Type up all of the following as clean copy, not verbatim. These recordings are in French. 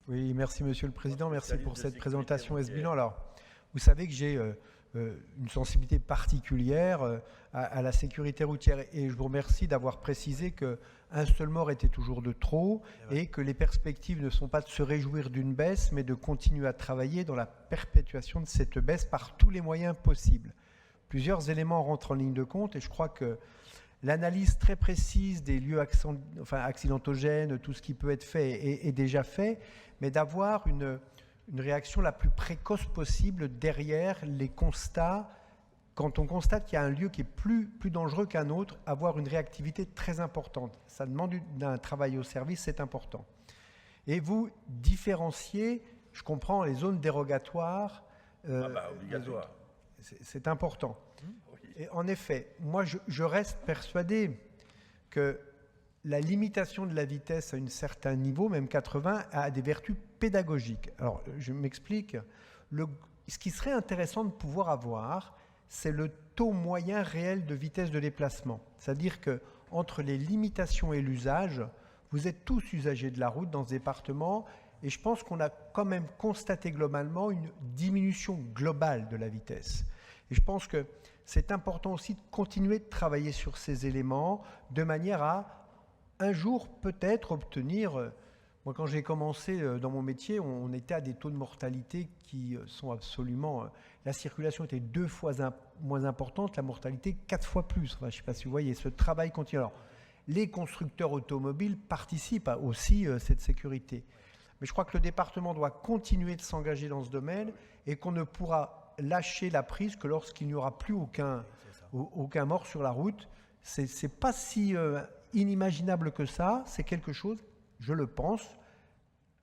Oui, merci Monsieur le Président, merci pour cette présentation et ce bilan. routière. Alors, vous savez que j'ai une sensibilité particulière à la sécurité routière et je vous remercie d'avoir précisé qu'un seul mort était toujours de trop et que les perspectives ne sont pas de se réjouir d'une baisse, mais de continuer à travailler dans la perpétuation de cette baisse par tous les moyens possibles. Plusieurs éléments rentrent en ligne de compte et je crois que l'analyse très précise des lieux accidentogènes, tout ce qui peut être fait est déjà fait, mais d'avoir une réaction la plus précoce possible derrière les constats. Quand on constate qu'il y a un lieu qui est plus dangereux qu'un autre, avoir une réactivité très importante. Ça demande d'un travail au service, c'est important. Et vous différenciez, je comprends, les zones dérogatoires. Obligatoire. C'est important. Oui. Et en effet, moi je reste persuadé que la limitation de la vitesse à un certain niveau, même 80, a des vertus pédagogiques. Alors je m'explique. Ce qui serait intéressant de pouvoir avoir, c'est le taux moyen réel de vitesse de déplacement. C'est-à-dire que entre les limitations et l'usage, vous êtes tous usagers de la route dans ce département et je pense qu'on a quand même constaté globalement une diminution globale de la vitesse. Et je pense que c'est important aussi de continuer de travailler sur ces éléments de manière à un jour peut-être obtenir... Moi, quand j'ai commencé dans mon métier, on était à des taux de mortalité qui sont absolument... La circulation était 2 fois moins importante, la mortalité 4 fois plus. Enfin, je ne sais pas si vous voyez, ce travail continue. Alors, les constructeurs automobiles participent aussi à cette sécurité. Mais je crois que le département doit continuer de s'engager dans ce domaine et qu'on ne pourra lâcher la prise que lorsqu'il n'y aura plus aucun mort sur la route. C'est pas si inimaginable que ça, c'est quelque chose, je le pense,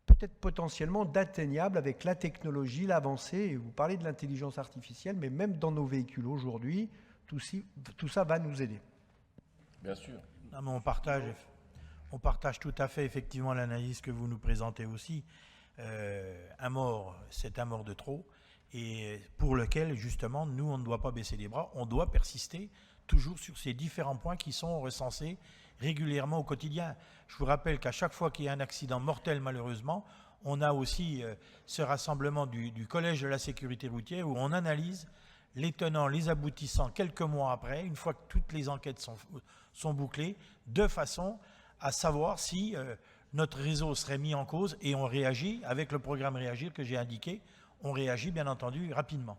peut-être potentiellement d'atteignable avec la technologie, l'avancée. Et vous parlez de l'intelligence artificielle, mais même dans nos véhicules aujourd'hui, tout ça va nous aider. Bien sûr. Non, mais on partage tout à fait effectivement l'analyse que vous nous présentez aussi. Un mort, c'est un mort de trop, et pour lequel justement nous on ne doit pas baisser les bras, on doit persister toujours sur ces différents points qui sont recensés régulièrement au quotidien. Je vous rappelle qu'à chaque fois qu'il y a un accident mortel malheureusement, on a aussi ce rassemblement du Collège de la sécurité routière où on analyse les tenants, les aboutissants quelques mois après, une fois que toutes les enquêtes sont bouclées, de façon à savoir si notre réseau serait mis en cause et on réagit avec le programme Réagir que j'ai indiqué, on réagit bien entendu rapidement.